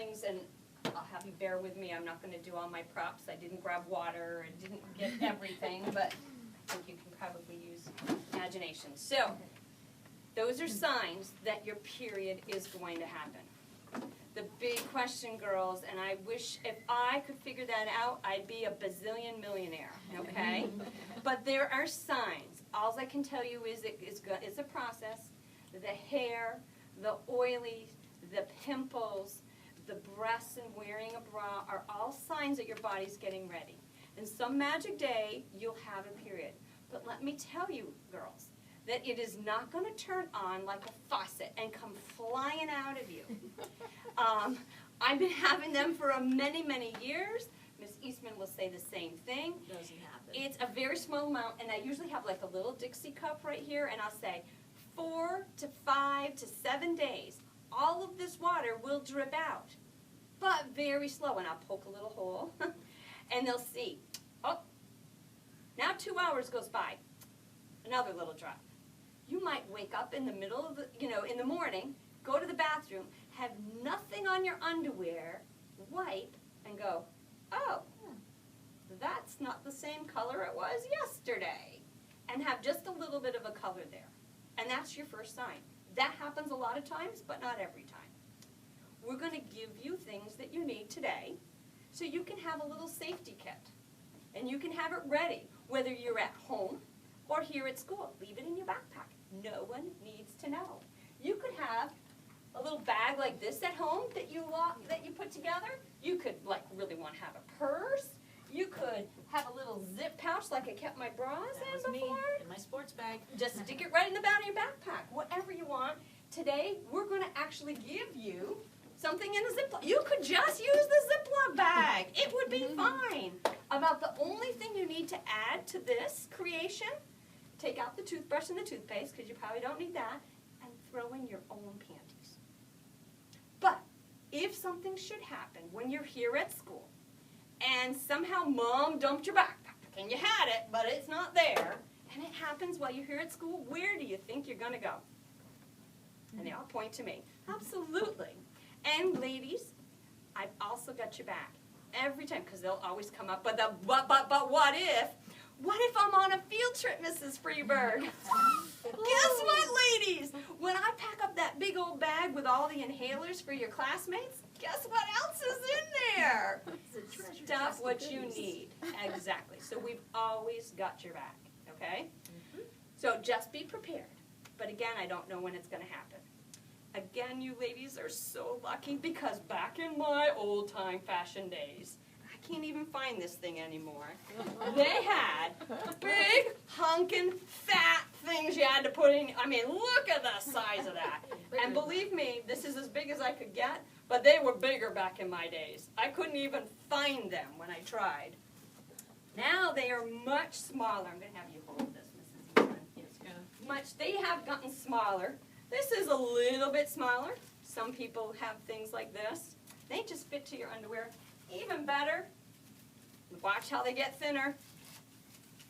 things, and I'll have you bear with me. I'm not going to do all my props. I didn't grab water and didn't get everything, but I think you can probably use imagination. So, those are signs that your period is going to happen. The big question, girls, and I wish if I could figure that out, I'd be a bazillion millionaire, okay? But there are signs. All I can tell you is it's a process. The hair, the oily, the pimples, the breasts and wearing a bra are all signs that your body's getting ready. And some magic day, you'll have a period. But let me tell you, girls, that it is not going to turn on like a faucet and come flying out of you. I've been having them for many, many years. Miss Eastman will say the same thing. Doesn't happen. It's a very small amount, and I usually have like a little Dixie cup right here, and I'll say 4 to 5 to 7 days, all of this water will drip out, but very slow, and I'll poke a little hole, and they'll see, oh, now 2 hours goes by, another little drop. You might wake up in the middle of the, in the morning, go to the bathroom, have nothing on your underwear, wipe, and go, oh, that's not the same color it was yesterday, and have just a little bit of a color there. And that's your first sign. That happens a lot of times, but not every time. We're going to give you things that you need today so you can have a little safety kit. And you can have it ready, whether you're at home or here at school. Leave it in your backpack. No one needs to know. You could have a little bag like this at home that you put together. You could really want to have a purse. You could have a little zip pouch like I kept my bras in before. Me, in my sports bag. Just stick it right in the back of your backpack, whatever you want. Today, we're going to actually give you something in a Ziploc. You could just use the Ziploc bag. It would be fine. About the only thing you need to add to this creation, take out the toothbrush and the toothpaste, because you probably don't need that, and throw in your own panties. But if something should happen when you're here at school, and somehow Mom dumped your backpack, and you had it, but it's not there, and it happens while you're here at school, where do you think you're going to go? And they all point to me. Absolutely. And ladies, I've also got your back every time, because they'll always come up, but what if? What if I'm on a field trip, Mrs. Freeberg? Guess what, ladies? When I pack up that big old bag with all the inhalers for your classmates, guess what else is in there? Stuff what you need. Exactly. So we've always got your back, okay? So just be prepared. But again, I don't know when it's going to happen. Again, you ladies are so lucky, because back in my old-time fashion days, I can't even find this thing anymore. They had big, hunkin', fat things you had to put in. I mean, look at the size of that. And believe me, this is as big as I could get, but they were bigger back in my days. I couldn't even find them when I tried. Now they are much smaller. I'm going to have you hold this, Mrs. Eastman. Yes, they have gotten smaller. This is a little bit smaller. Some people have things like this. They just fit to your underwear. Even better, watch how they get thinner.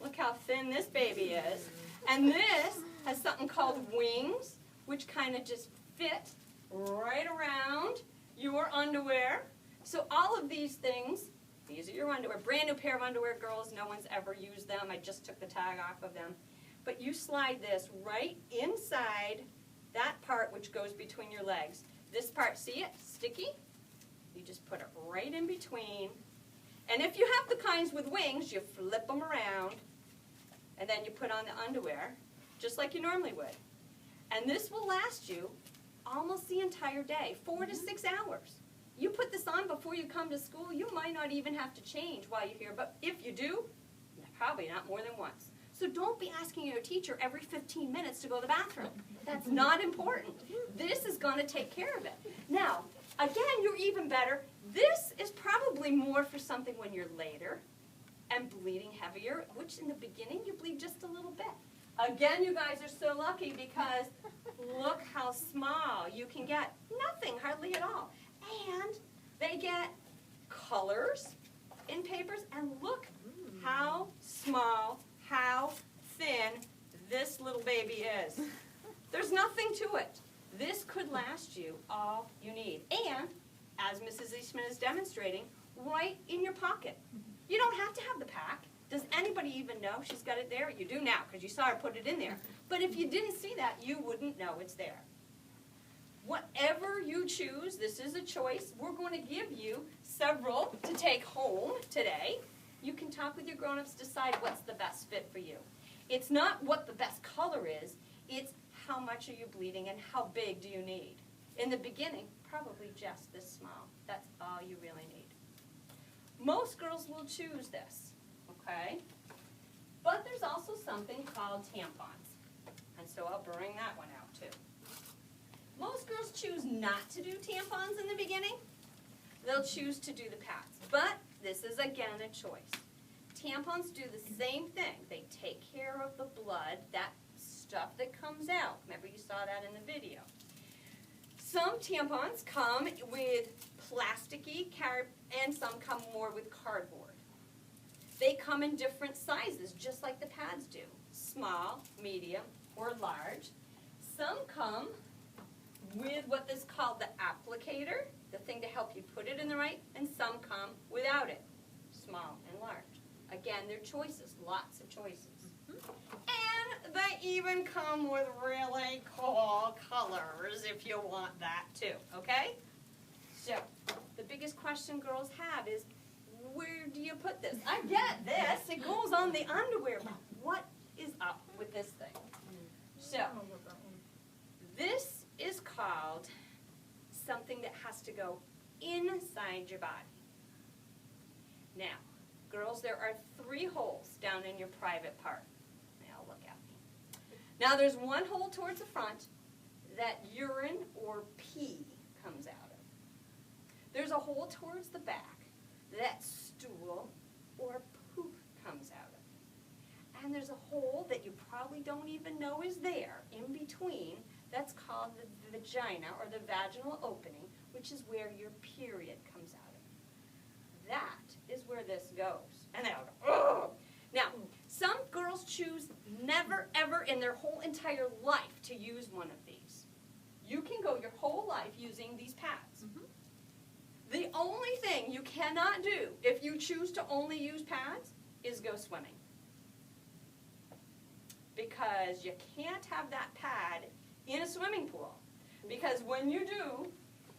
Look how thin this baby is. And this has something called wings, which kind of just fit right around your underwear. So all of these things, these are your underwear. Brand new pair of underwear, girls. No one's ever used them. I just took the tag off of them. But you slide this right inside that part which goes between your legs. This part, see it? Sticky? You just put it right in between. And if you have the kinds with wings, you flip them around, and then you put on the underwear, just like you normally would. And this will last you almost the entire day, 4 to 6 hours. You put this on before you come to school, you might not even have to change while you're here, but if you do, probably not more than once. So don't be asking your teacher every 15 minutes to go to the bathroom. That's not important. This is going to take care of it. Now, again, you're even better. This is probably more for something when you're later and bleeding heavier, which in the beginning you bleed just a little bit. Again, you guys are so lucky, because look how small you can get. Nothing, hardly at all. And they get colors in papers, and look how small, how thin this little baby is. There's nothing to it. This could last you all you need. And as Mrs. Eastman is demonstrating, right in your pocket. You don't have to have the pack. Does anybody even know she's got it there? You do now, because you saw her put it in there. But if you didn't see that, you wouldn't know it's there. Whatever you choose, this is a choice. We're going to give you several to take home today. You can talk with your grown-ups, decide what's the best fit for you. It's not what the best color is, it's how much are you bleeding and how big do you need. In the beginning, probably just this small. That's all you really need. Most girls will choose this, okay? But there's also something called tampons. And so I'll bring that one out too. Most girls choose not to do tampons in the beginning. They'll choose to do the pads. But this is, again, a choice. Tampons do the same thing. They take care of the blood, that stuff that comes out. Remember you saw that in the video. Some tampons come with plasticky and some come more with cardboard. They come in different sizes, just like the pads do. Small, medium, or large. Some come with what is called the applicator, the thing to help you put it in the right, and some come without it, small and large. Again, they're choices, lots of choices. And they even come with really cool colors if you want that too, okay? So, the biggest question girls have is, where do you put this? I get this, it goes on the underwear, but what is up with this thing? So, this is called something that has to go inside your body. Now, girls, there are 3 holes down in your private part. Now, look at me. Now, there's one hole towards the front that urine or pee comes out of. There's a hole towards the back that stool or poop comes out of. And there's a hole that you probably don't even know is there in between. That's called the vagina or the vaginal opening, which is where your period comes out of. That is where this goes. And they'll go, oh! Now, some girls choose never, ever in their whole entire life to use one of these. You can go your whole life using these pads. The only thing you cannot do if you choose to only use pads is go swimming. Because you can't have that pad in a swimming pool. Because when you do,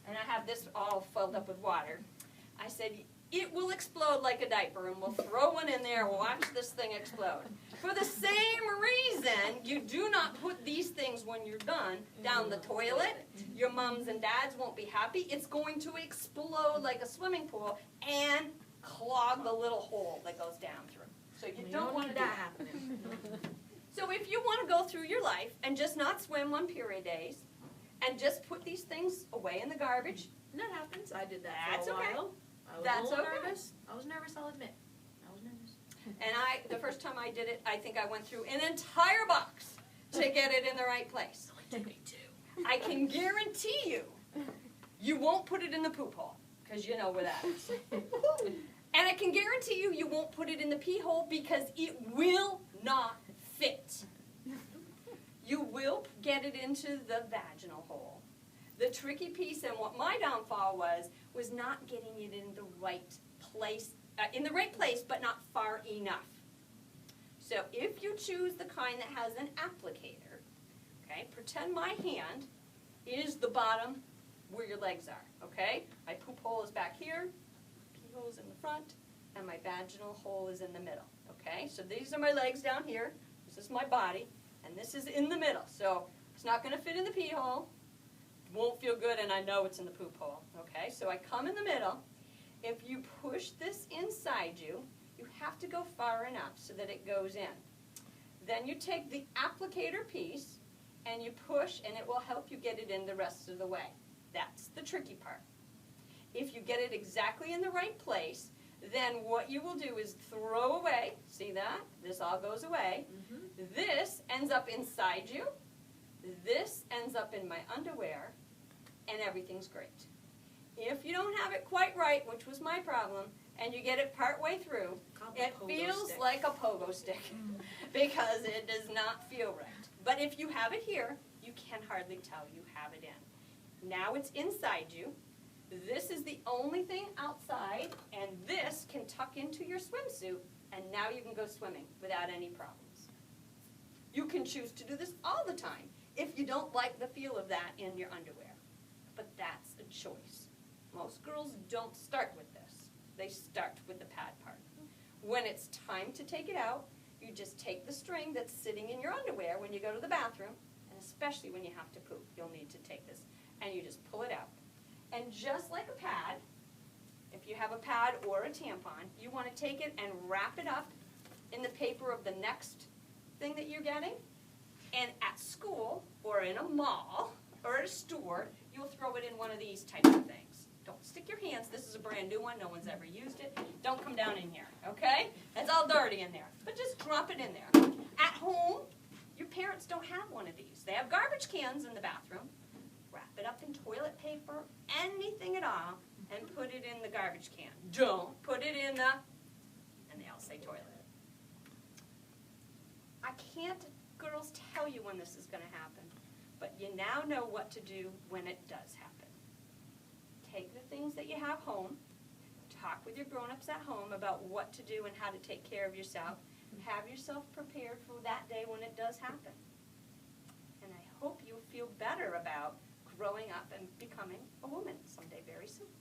and I have this all filled up with water, I said, it will explode like a diaper, and we'll throw one in there and watch this thing explode. For the same reason, you do not put these things when you're done down the toilet. Your mums and dads won't be happy. It's going to explode like a swimming pool and clog the little hole that goes down through. So you don't want that happening. So if you want to go through your life and just not swim on period days and just put these things away in the garbage, and that happens. I did that for a while. I was a little nervous. I was nervous, I'll admit. I was nervous. And the first time I did it, I think I went through an entire box to get it in the right place. It took me 2. I can guarantee you, you won't put it in the poop hole, because you know where that is. And I can guarantee you, you won't put it in the pee hole because it will not fit. You will get it into the vaginal hole. The tricky piece, and what my downfall was not getting it in the right place, but not far enough. So if you choose the kind that has an applicator, okay, pretend my hand is the bottom where your legs are, okay? My poop hole is back here, pee hole is in the front, and my vaginal hole is in the middle, okay? So these are my legs down here, this is my body, and this is in the middle. So it's not going to fit in the pee hole, won't feel good, and I know it's in the poop hole, okay? So I come in the middle. If you push this inside you, you have to go far enough so that it goes in. Then you take the applicator piece and you push, and it will help you get it in the rest of the way. That's the tricky part. If you get it exactly in the right place, then what you will do is throw away, see that? This all goes away. This ends up inside you. This ends up in my underwear, and everything's great. If you don't have it quite right, which was my problem, and you get it part way through, it feels like a pogo stick because it does not feel right. But if you have it here, you can hardly tell you have it in. Now it's inside you. This is the only thing outside, and this can tuck into your swimsuit, and now you can go swimming without any problems. You can choose to do this all the time if you don't like the feel of that in your underwear. But that's a choice. Most girls don't start with this. They start with the pad part. When it's time to take it out, you just take the string that's sitting in your underwear when you go to the bathroom, and especially when you have to poop, you'll need to take this, and you just pull it out. And just like a pad, if you have a pad or a tampon, you want to take it and wrap it up in the paper of the next thing that you're getting. And at school, or in a mall, or at a store, you'll throw it in one of these types of things. Don't stick your hands. This is a brand new one. No one's ever used it. Don't come down in here, okay? It's all dirty in there. But just drop it in there. At home, your parents don't have one of these. They have garbage cans in the bathroom. Wrap it up in toilet paper, anything at all, and put it in the garbage can. Don't put it in the, and they all say toilet. I can't, girls, tell you when this is going to happen, but you now know what to do when it does happen. Take the things that you have home, talk with your grown-ups at home about what to do and how to take care of yourself, and have yourself prepared for that day when it does happen. And I hope you feel better about growing up and becoming a woman someday very soon.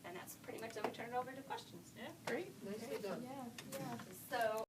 And that's pretty much, I'm going to turn it over to questions. Yeah, great. Nicely done. Yeah. So.